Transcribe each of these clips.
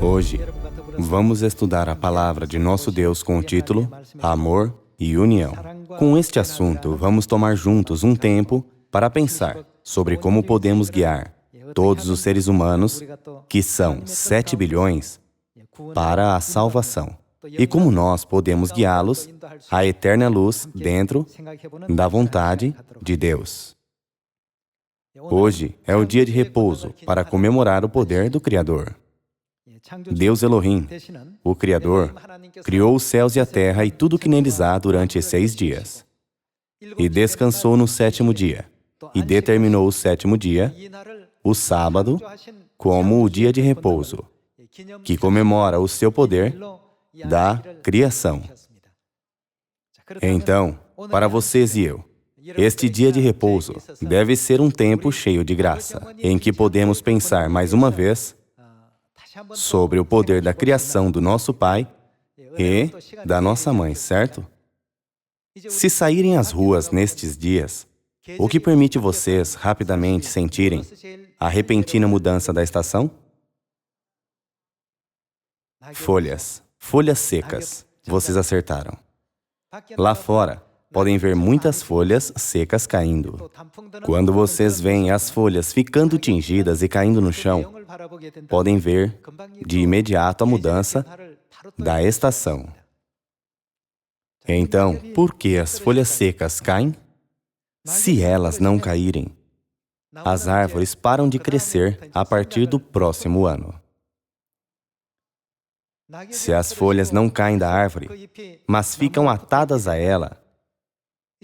Hoje, vamos estudar a palavra de nosso Deus com o título Amor e União. Com este assunto, vamos tomar juntos um tempo para pensar sobre como podemos guiar todos os seres humanos, que são 7 bilhões, para a salvação. E como nós podemos guiá-los à eterna luz dentro da vontade de Deus. Hoje é o dia de repouso para comemorar o poder do Criador. Deus Elohim, o Criador, criou os céus e a terra e tudo o que neles há durante 6 dias. E descansou no 7º dia, e determinou o 7º dia, o sábado, como o dia de repouso, que comemora o seu poder da criação. Então, para vocês e eu, este dia de repouso deve ser um tempo cheio de graça, em que podemos pensar mais uma vez sobre o poder da criação do nosso Pai e da nossa Mãe, certo? Se saírem às ruas nestes dias, o que permite vocês rapidamente sentirem a repentina mudança da estação? Folhas secas. Vocês acertaram. Lá fora, podem ver muitas folhas secas caindo. Quando vocês veem as folhas ficando tingidas e caindo no chão, podem ver de imediato a mudança da estação. Então, por que as folhas secas caem? Se elas não caírem, as árvores param de crescer a partir do próximo ano. Se as folhas não caem da árvore, mas ficam atadas a ela,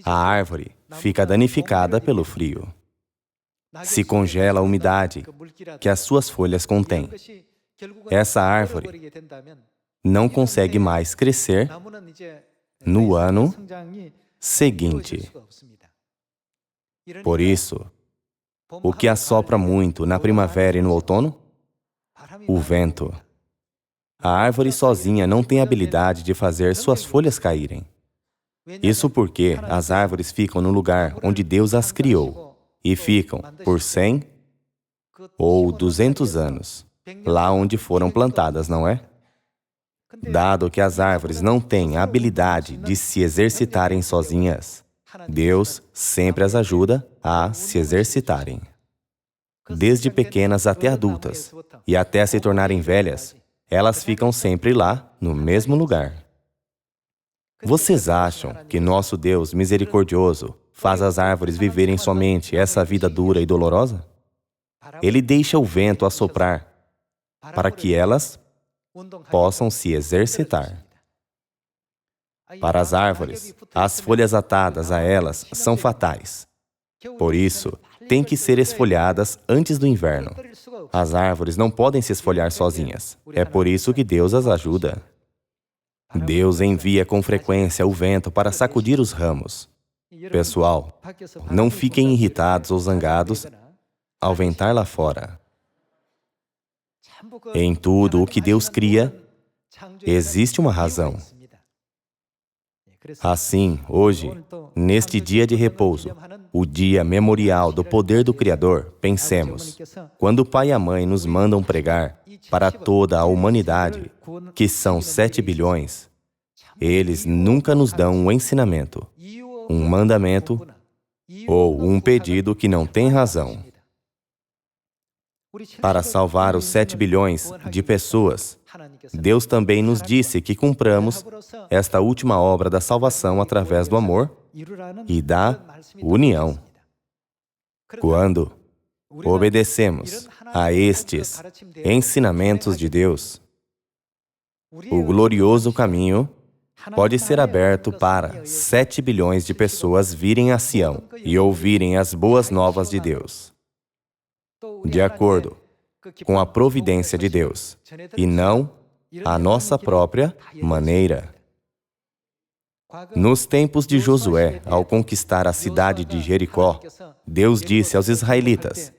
a árvore fica danificada pelo frio. Se congela a umidade que as suas folhas contêm. Essa árvore não consegue mais crescer no ano seguinte. Por isso, o que assopra muito na primavera e no outono? O vento. A árvore sozinha não tem habilidade de fazer suas folhas caírem. Isso porque as árvores ficam no lugar onde Deus as criou e ficam por 100 ou 200 anos, lá onde foram plantadas, não é? Dado que as árvores não têm a habilidade de se exercitarem sozinhas, Deus sempre as ajuda a se exercitarem. Desde pequenas até adultas, e até se tornarem velhas, elas ficam sempre lá, no mesmo lugar. Vocês acham que nosso Deus misericordioso faz as árvores viverem somente essa vida dura e dolorosa? Ele deixa o vento assoprar para que elas possam se exercitar. Para as árvores, as folhas atadas a elas são fatais. Por isso, têm que ser esfolhadas antes do inverno. As árvores não podem se esfolhar sozinhas. É por isso que Deus as ajuda. Deus envia com frequência o vento para sacudir os ramos. Pessoal, não fiquem irritados ou zangados ao ventar lá fora. Em tudo o que Deus cria, existe uma razão. Assim, hoje, neste dia de repouso, o dia memorial do poder do Criador, pensemos, quando o pai e a mãe nos mandam pregar para toda a humanidade, que são 7 bilhões, eles nunca nos dão um ensinamento, um mandamento ou um pedido que não tem razão. Para salvar os 7 bilhões de pessoas, Deus também nos disse que cumpramos esta última obra da salvação através do amor e da união. Quando obedecemos a estes ensinamentos de Deus, o glorioso caminho pode ser aberto para 7 bilhões de pessoas virem a Sião e ouvirem as boas novas de Deus, de acordo com a providência de Deus, e não a nossa própria maneira. Nos tempos de Josué, ao conquistar a cidade de Jericó, Deus disse aos israelitas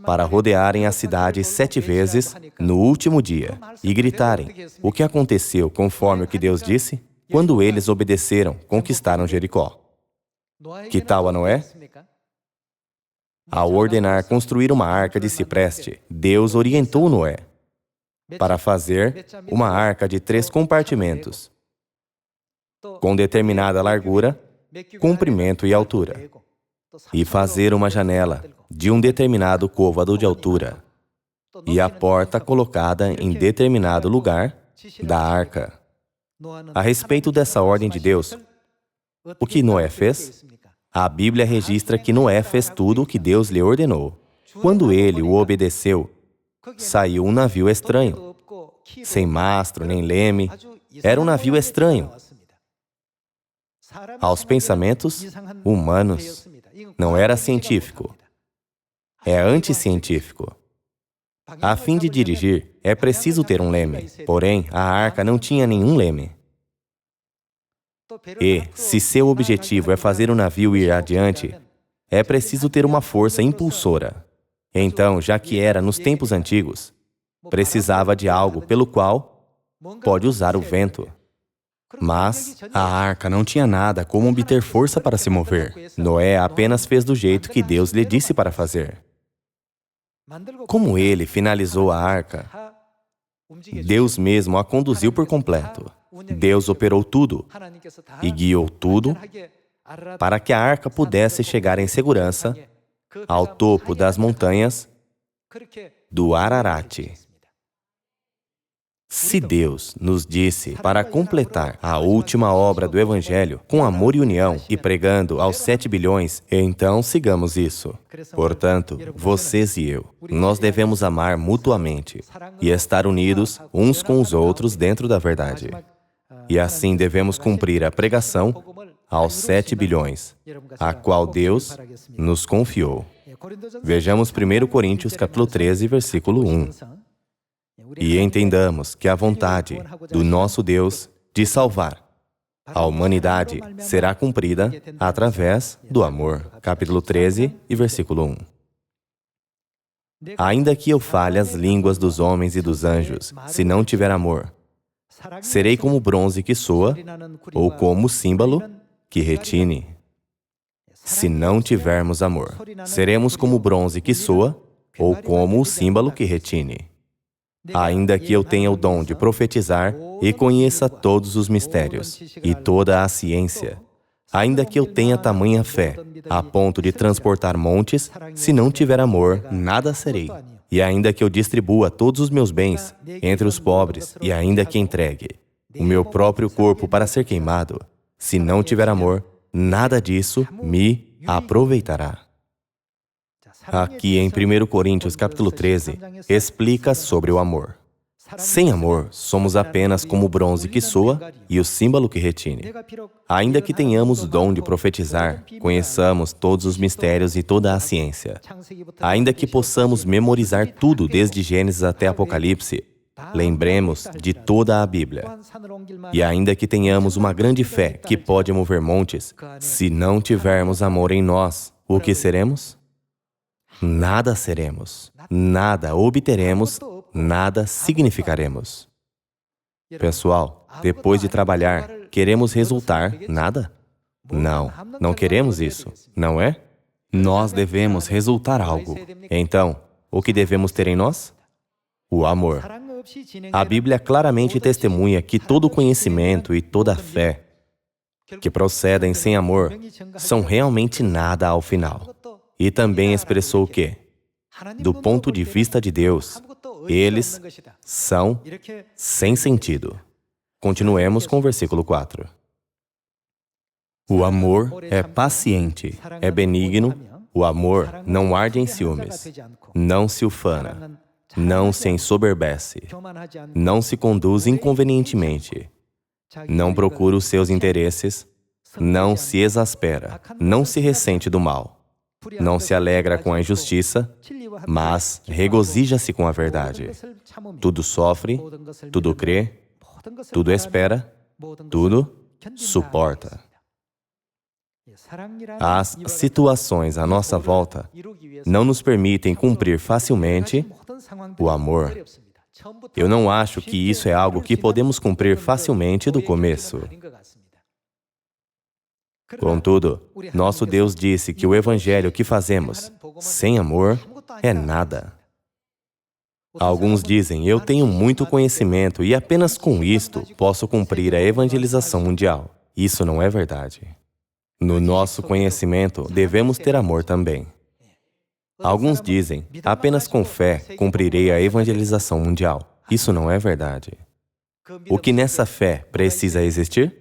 para rodearem a cidade 7 vezes no último dia e gritarem. O que aconteceu conforme o que Deus disse? Quando eles obedeceram, conquistaram Jericó. Que tal a Noé? Ao ordenar construir uma arca de cipreste, Deus orientou Noé. para fazer uma arca de 3 compartimentos, com determinada largura, comprimento e altura, e fazer uma janela de um determinado côvado de altura, e a porta colocada em determinado lugar da arca. A respeito dessa ordem de Deus, o que Noé fez? A Bíblia registra que Noé fez tudo o que Deus lhe ordenou. Quando ele o obedeceu, saiu um navio estranho, sem mastro nem leme. Era um navio estranho aos pensamentos humanos. Não era científico. É anticientífico. A fim de dirigir, é preciso ter um leme. Porém, a arca não tinha nenhum leme. E, se seu objetivo é fazer o navio ir adiante, é preciso ter uma força impulsora. Então, já que era nos tempos antigos, precisava de algo pelo qual pode usar o vento. Mas a arca não tinha nada como obter força para se mover. Noé apenas fez do jeito que Deus lhe disse para fazer. Como ele finalizou a arca, Deus mesmo a conduziu por completo. Deus operou tudo e guiou tudo para que a arca pudesse chegar em segurança ao topo das montanhas do Ararat. Se Deus nos disse para completar a última obra do Evangelho com amor e união e pregando aos 7 bilhões, então sigamos isso. Portanto, vocês e eu, nós devemos amar mutuamente e estar unidos uns com os outros dentro da verdade. E assim devemos cumprir a pregação aos 7 bilhões, a qual Deus nos confiou. Vejamos 1 Coríntios capítulo 13, versículo 1. E entendamos que a vontade do nosso Deus de salvar a humanidade será cumprida através do amor. Capítulo 13 e versículo 1. Ainda que eu fale as línguas dos homens e dos anjos, se não tiver amor, serei como bronze que soa ou como símbolo que retine. Se não tivermos amor, seremos como bronze que soa ou como o símbolo que retine. Ainda que eu tenha o dom de profetizar e conheça todos os mistérios e toda a ciência, ainda que eu tenha tamanha fé, a ponto de transportar montes, se não tiver amor, nada serei. E ainda que eu distribua todos os meus bens entre os pobres, e ainda que entregue o meu próprio corpo para ser queimado, se não tiver amor, nada disso me aproveitará. Aqui em 1 Coríntios capítulo 13, explica sobre o amor. Sem amor, somos apenas como o bronze que soa e o símbolo que retine. Ainda que tenhamos o dom de profetizar, conheçamos todos os mistérios e toda a ciência. Ainda que possamos memorizar tudo desde Gênesis até Apocalipse, lembremos de toda a Bíblia. E ainda que tenhamos uma grande fé que pode mover montes, se não tivermos amor em nós, o que seremos? Nada seremos, nada obteremos, nada significaremos. Pessoal, depois de trabalhar, queremos resultar nada? Não, não queremos isso, não é? Nós devemos resultar algo. Então, o que devemos ter em nós? O amor. A Bíblia claramente testemunha que todo conhecimento e toda fé que procedem sem amor são realmente nada ao final. E também expressou que, do ponto de vista de Deus, eles são sem sentido. Continuemos com o versículo 4. O amor é paciente, é benigno, o amor não arde em ciúmes, não se ufana, não se ensoberbece, não se conduz inconvenientemente, não procura os seus interesses, não se exaspera, não se ressente do mal. Não se alegra com a injustiça, mas regozija-se com a verdade. Tudo sofre, tudo crê, tudo espera, tudo suporta. As situações à nossa volta não nos permitem cumprir facilmente o amor. Eu não acho que isso é algo que podemos cumprir facilmente do começo. Contudo, nosso Deus disse que o Evangelho que fazemos sem amor é nada. Alguns dizem, eu tenho muito conhecimento e apenas com isto posso cumprir a evangelização mundial. Isso não é verdade. No nosso conhecimento, devemos ter amor também. Alguns dizem, apenas com fé cumprirei a evangelização mundial. Isso não é verdade. O que nessa fé precisa existir?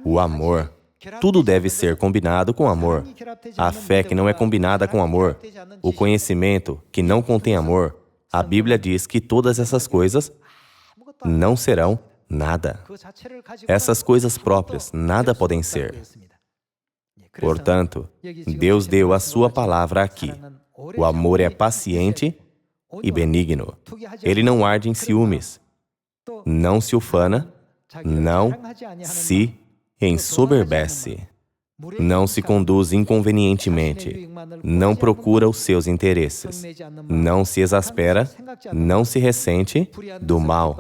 O amor. Tudo deve ser combinado com amor. A fé que não é combinada com amor, o conhecimento que não contém amor, a Bíblia diz que todas essas coisas não serão nada. Essas coisas próprias nada podem ser. Portanto, Deus deu a sua palavra aqui. O amor é paciente e benigno. Ele não arde em ciúmes, não se ufana, não se ensoberbece, não se conduz inconvenientemente, não procura os seus interesses, não se exaspera, não se ressente do mal.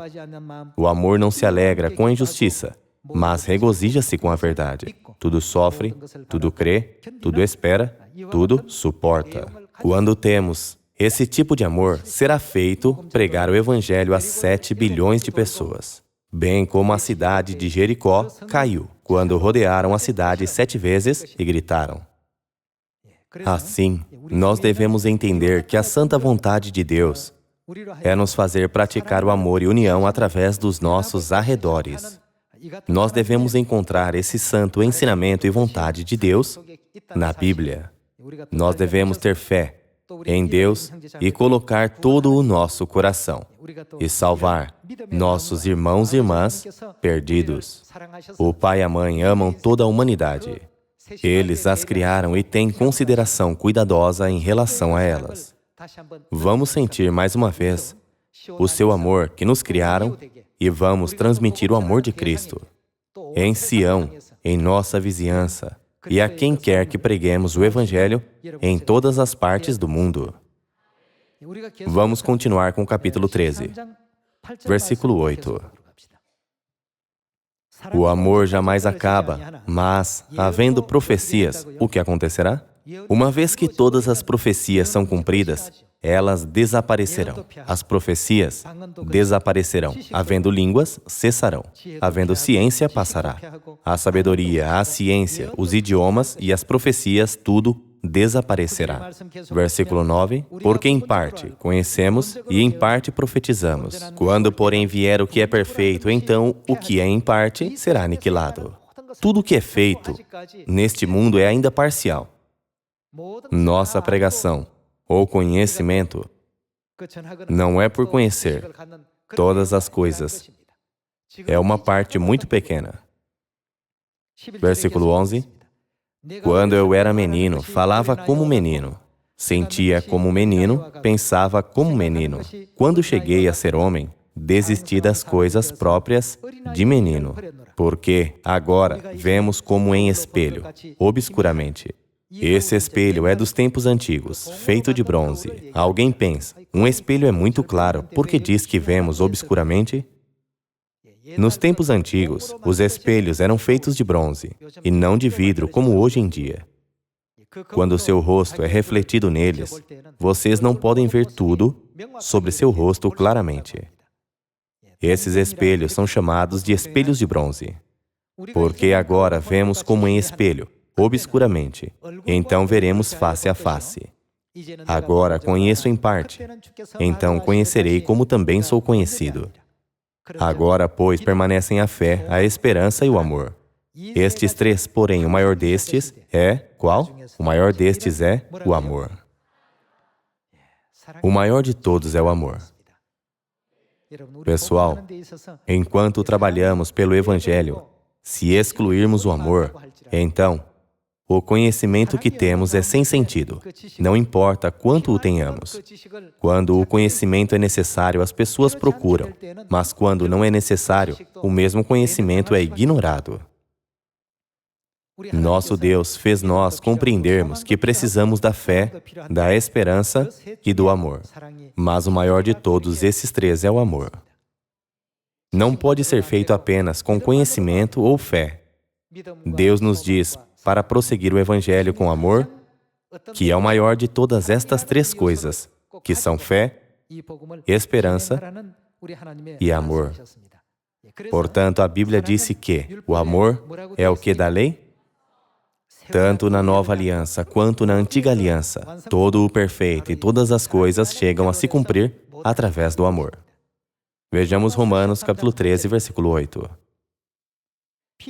O amor não se alegra com a injustiça, mas regozija-se com a verdade. Tudo sofre, tudo crê, tudo espera, tudo suporta. Quando temos esse tipo de amor, será feito pregar o Evangelho a 7 bilhões de pessoas. Bem como a cidade de Jericó caiu, quando rodearam a cidade 7 vezes e gritaram. Assim, nós devemos entender que a santa vontade de Deus é nos fazer praticar o amor e união através dos nossos arredores. Nós devemos encontrar esse santo ensinamento e vontade de Deus na Bíblia. Nós devemos ter fé em Deus e colocar todo o nosso coração e salvar nossos irmãos e irmãs perdidos. O pai e a mãe amam toda a humanidade. Eles as criaram e têm consideração cuidadosa em relação a elas. Vamos sentir mais uma vez o seu amor que nos criaram e vamos transmitir o amor de Cristo em Sião, em nossa vizinhança, e a quem quer que preguemos o Evangelho em todas as partes do mundo. Vamos continuar com o capítulo 13, versículo 8. O amor jamais acaba, mas, havendo profecias, o que acontecerá? Uma vez que todas as profecias são cumpridas, elas desaparecerão. As profecias desaparecerão. Havendo línguas, cessarão. Havendo ciência, passará. A sabedoria, a ciência, os idiomas e as profecias, tudo desaparecerá. Versículo 9. Porque em parte conhecemos e em parte profetizamos. Quando, porém, vier o que é perfeito, então o que é em parte será aniquilado. Tudo o que é feito neste mundo é ainda parcial. Nossa pregação ou conhecimento não é por conhecer todas as coisas. É uma parte muito pequena. Versículo 11. Quando eu era menino, falava como menino. Sentia como menino, pensava como menino. Quando cheguei a ser homem, desisti das coisas próprias de menino. Porque agora vemos como em espelho, obscuramente. Esse espelho é dos tempos antigos, feito de bronze. Alguém pensa, um espelho é muito claro, por que diz que vemos obscuramente? Nos tempos antigos, os espelhos eram feitos de bronze, e não de vidro como hoje em dia. Quando o seu rosto é refletido neles, vocês não podem ver tudo sobre seu rosto claramente. Esses espelhos são chamados de espelhos de bronze, porque agora vemos como em espelho, obscuramente, então veremos face a face. Agora conheço em parte, então conhecerei como também sou conhecido. Agora, pois, permanecem a fé, a esperança e o amor. Estes 3, porém, o maior destes é, qual? O maior destes é o amor. O maior de todos é o amor. Pessoal, enquanto trabalhamos pelo Evangelho, se excluirmos o amor, então, o conhecimento que temos é sem sentido, não importa quanto o tenhamos. Quando o conhecimento é necessário, as pessoas procuram, mas quando não é necessário, o mesmo conhecimento é ignorado. Nosso Deus fez nós compreendermos que precisamos da fé, da esperança e do amor. Mas o maior de todos esses 3 é o amor. Não pode ser feito apenas com conhecimento ou fé. Deus nos diz, para prosseguir o Evangelho com amor, que é o maior de todas estas 3 coisas, que são fé, esperança e amor. Portanto, a Bíblia disse que o amor é o que da lei? Tanto na Nova Aliança quanto na Antiga Aliança, todo o perfeito e todas as coisas chegam a se cumprir através do amor. Vejamos Romanos capítulo 13, versículo 8.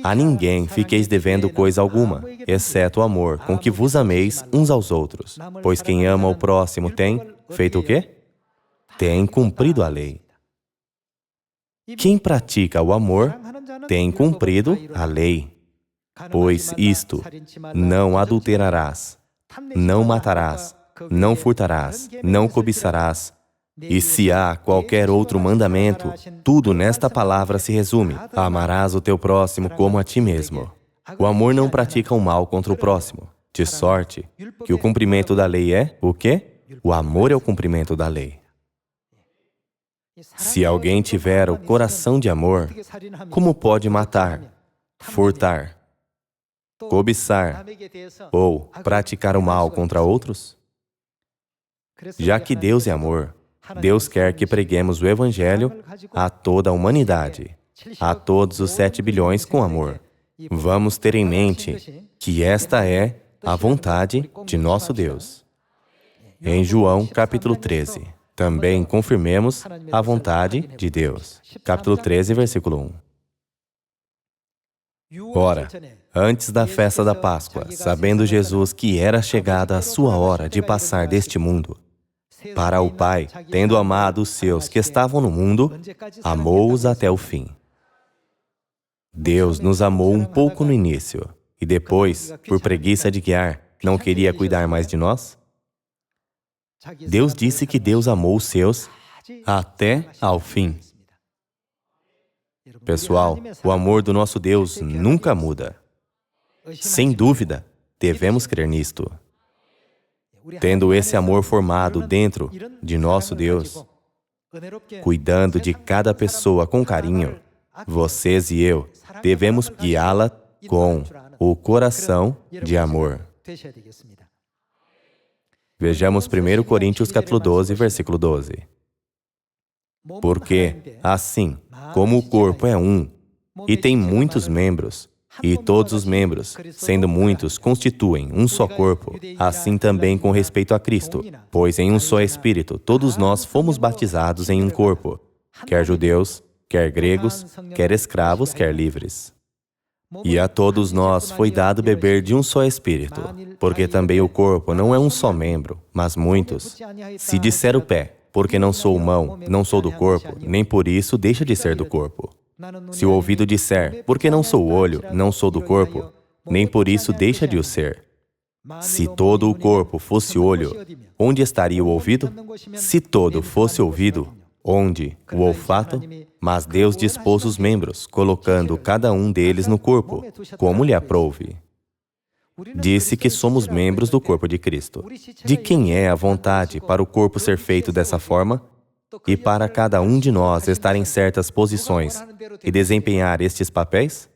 A ninguém fiqueis devendo coisa alguma, exceto o amor com que vos ameis uns aos outros. Pois quem ama o próximo tem feito o quê? Tem cumprido a lei. Quem pratica o amor tem cumprido a lei. Pois isto, não adulterarás, não matarás, não furtarás, não cobiçarás. E se há qualquer outro mandamento, tudo nesta palavra se resume: amarás o teu próximo como a ti mesmo. O amor não pratica o mal contra o próximo, de sorte que o cumprimento da lei é o quê? O amor é o cumprimento da lei. Se alguém tiver o coração de amor, como pode matar, furtar, cobiçar ou praticar o mal contra outros? Já que Deus é amor, Deus quer que preguemos o Evangelho a toda a humanidade, a todos os 7 bilhões com amor. Vamos ter em mente que esta é a vontade de nosso Deus. Em João, capítulo 13, também confirmemos a vontade de Deus. Capítulo 13, versículo 1. Ora, antes da festa da Páscoa, sabendo Jesus que era chegada a sua hora de passar deste mundo para o Pai, tendo amado os seus que estavam no mundo, amou-os até o fim. Deus nos amou um pouco no início, e depois, por preguiça de guiar, não queria cuidar mais de nós? Deus disse que Deus amou os seus até ao fim. Pessoal, o amor do nosso Deus nunca muda. Sem dúvida, devemos crer nisto. Tendo esse amor formado dentro de nosso Deus, cuidando de cada pessoa com carinho, vocês e eu devemos guiá-la com o coração de amor. Vejamos 1 Coríntios capítulo 12, versículo 12. Porque, assim, como o corpo é um, e tem muitos membros, e todos os membros, sendo muitos, constituem um só corpo, assim também com respeito a Cristo, pois em um só Espírito todos nós fomos batizados em um corpo, quer judeus, quer gregos, quer escravos, quer livres. E a todos nós foi dado beber de um só Espírito, porque também o corpo não é um só membro, mas muitos. Se disser o pé, porque não sou mão, não sou do corpo, nem por isso deixa de ser do corpo. Se o ouvido disser, porque não sou o olho, não sou do corpo, nem por isso deixa de o ser. Se todo o corpo fosse olho, onde estaria o ouvido? Se todo fosse ouvido, onde o olfato? Mas Deus dispôs os membros, colocando cada um deles no corpo, como lhe aprouve. Disse que somos membros do corpo de Cristo. De quem é a vontade para o corpo ser feito dessa forma? E para cada um de nós estar em certas posições e desempenhar estes papéis?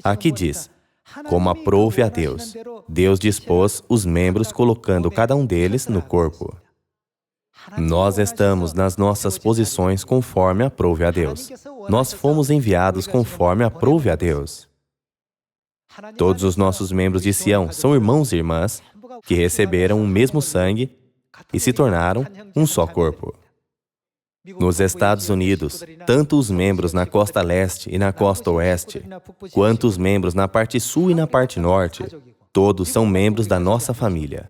Aqui diz, como aprouve a Deus. Deus dispôs os membros colocando cada um deles no corpo. Nós estamos nas nossas posições conforme aprouve a Deus. Nós fomos enviados conforme aprouve a Deus. Todos os nossos membros de Sião são irmãos e irmãs que receberam o mesmo sangue e se tornaram um só corpo. Nos Estados Unidos, tanto os membros na costa leste e na costa oeste, quanto os membros na parte sul e na parte norte, todos são membros da nossa família.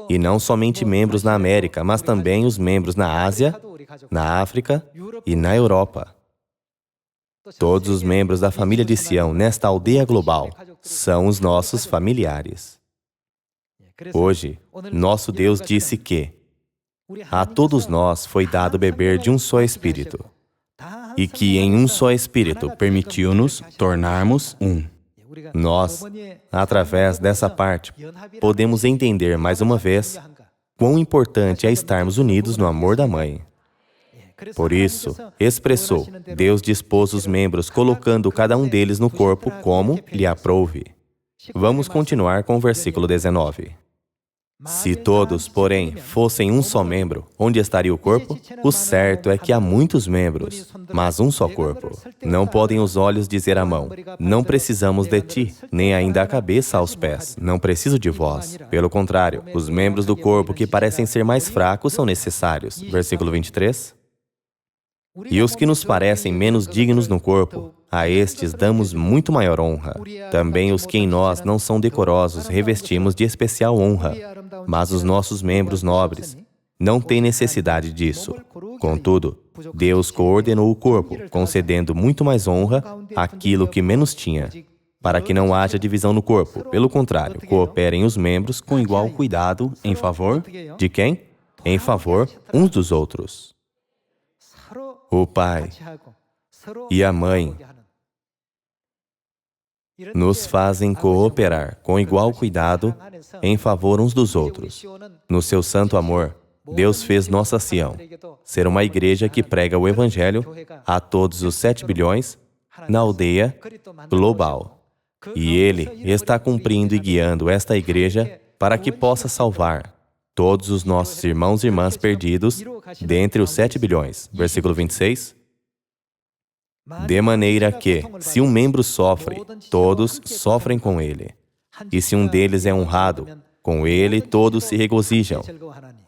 E não somente membros na América, mas também os membros na Ásia, na África e na Europa. Todos os membros da família de Sião nesta aldeia global são os nossos familiares. Hoje, nosso Deus disse que a todos nós foi dado beber de um só Espírito, e que em um só Espírito permitiu-nos tornarmos um. Nós, através dessa parte, podemos entender mais uma vez quão importante é estarmos unidos no amor da Mãe. Por isso, expressou, Deus dispôs os membros colocando cada um deles no corpo como lhe aprouve. Vamos continuar com o versículo 19. Se todos, porém, fossem um só membro, onde estaria o corpo? O certo é que há muitos membros, mas um só corpo. Não podem os olhos dizer à mão, não precisamos de ti, nem ainda a cabeça aos pés, não preciso de vós. Pelo contrário, os membros do corpo que parecem ser mais fracos são necessários. Versículo 23. E os que nos parecem menos dignos no corpo, a estes damos muito maior honra. Também os que em nós não são decorosos revestimos de especial honra. Mas os nossos membros nobres não têm necessidade disso. Contudo, Deus coordenou o corpo, concedendo muito mais honra àquilo que menos tinha, para que não haja divisão no corpo. Pelo contrário, cooperem os membros com igual cuidado em favor de quem? Em favor uns dos outros. O pai e a mãe nos fazem cooperar com igual cuidado em favor uns dos outros. No seu santo amor, Deus fez nossa Sião ser uma igreja que prega o Evangelho a todos os 7 bilhões na aldeia global. E Ele está cumprindo e guiando esta igreja para que possa salvar todos os nossos irmãos e irmãs perdidos dentre os 7 bilhões. Versículo 26. De maneira que, se um membro sofre, todos sofrem com ele. E se um deles é honrado, com ele todos se regozijam.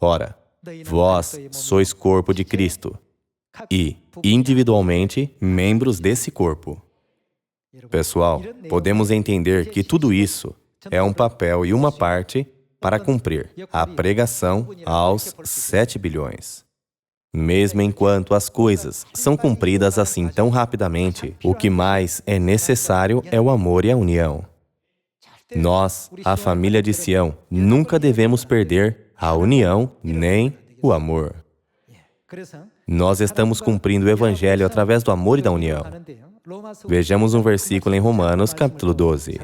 Ora, vós sois corpo de Cristo e, individualmente, membros desse corpo. Pessoal, podemos entender que tudo isso é um papel e uma parte para cumprir a pregação aos 7 bilhões. Mesmo enquanto as coisas são cumpridas assim tão rapidamente, o que mais é necessário é o amor e a união. Nós, a família de Sião, nunca devemos perder a união nem o amor. Nós estamos cumprindo o Evangelho através do amor e da união. Vejamos um versículo em Romanos, capítulo 12.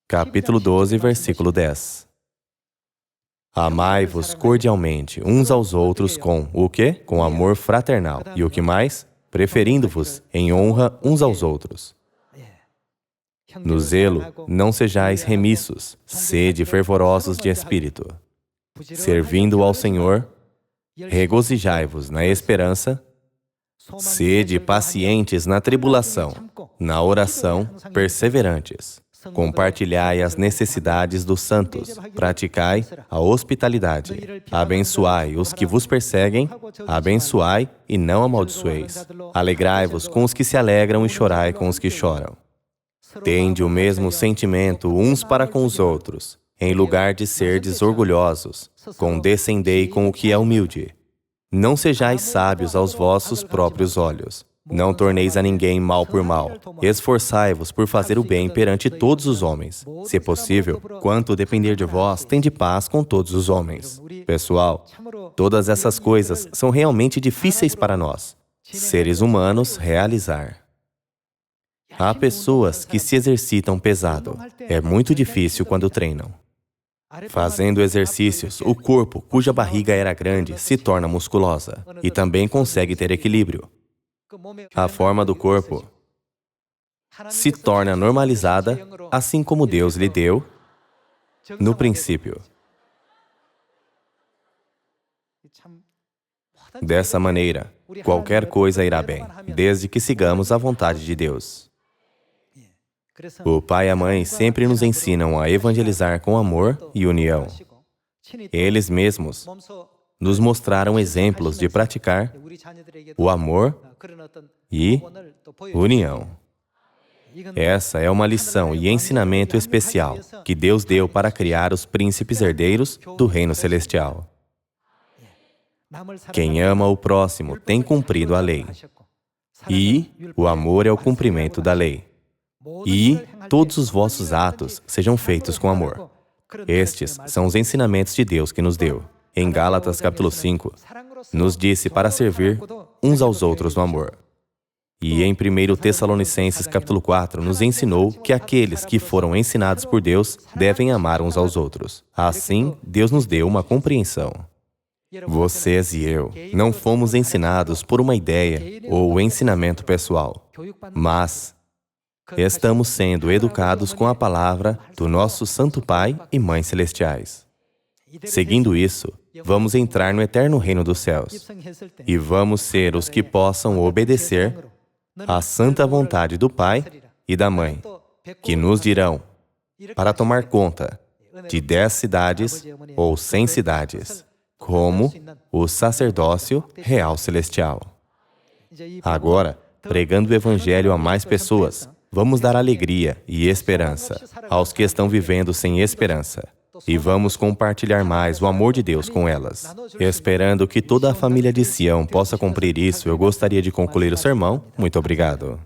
Capítulo 12, versículo 10. Amai-vos cordialmente uns aos outros com o quê? Com amor fraternal. E o que mais? Preferindo-vos em honra uns aos outros. No zelo, não sejais remissos, sede fervorosos de espírito. Servindo ao Senhor, regozijai-vos na esperança, sede pacientes na tribulação, na oração, perseverantes. Compartilhai as necessidades dos santos, praticai a hospitalidade, abençoai os que vos perseguem, abençoai e não amaldiçoeis. Alegrai-vos com os que se alegram e chorai com os que choram. Tende o mesmo sentimento uns para com os outros, em lugar de serdes orgulhosos, condescendei com o que é humilde. Não sejais sábios aos vossos próprios olhos. Não torneis a ninguém mal por mal. Esforçai-vos por fazer o bem perante todos os homens. Se possível, quanto depender de vós, tende paz com todos os homens. Pessoal, todas essas coisas são realmente difíceis para nós, seres humanos, realizar. Há pessoas que se exercitam pesado. É muito difícil quando treinam. Fazendo exercícios, o corpo, cuja barriga era grande, se torna musculosa e também consegue ter equilíbrio. A forma do corpo se torna normalizada, assim como Deus lhe deu no princípio. Dessa maneira, qualquer coisa irá bem, desde que sigamos a vontade de Deus. O pai e a mãe sempre nos ensinam a evangelizar com amor e união. Eles mesmos nos mostraram exemplos de praticar o amor e união. Essa é uma lição e ensinamento especial que Deus deu para criar os príncipes herdeiros do reino celestial. Quem ama o próximo tem cumprido a lei. E o amor é o cumprimento da lei. E todos os vossos atos sejam feitos com amor. Estes são os ensinamentos de Deus que nos deu. Em Gálatas capítulo 5, nos disse para servir uns aos outros no amor. E em 1 Tessalonicenses capítulo 4, nos ensinou que aqueles que foram ensinados por Deus devem amar uns aos outros. Assim, Deus nos deu uma compreensão. Vocês e eu não fomos ensinados por uma ideia ou ensinamento pessoal, mas Estamos sendo educados com a palavra do nosso Santo Pai e Mãe Celestiais. Seguindo isso, vamos entrar no eterno reino dos céus e vamos ser os que possam obedecer à santa vontade do Pai e da Mãe, que nos dirão para tomar conta de 10 cidades ou 100 cidades, como o sacerdócio real celestial. Agora, pregando o Evangelho a mais pessoas, vamos dar alegria e esperança aos que estão vivendo sem esperança. E vamos compartilhar mais o amor de Deus com elas. Esperando que toda a família de Sião possa cumprir isso, eu gostaria de concluir o sermão. Muito obrigado.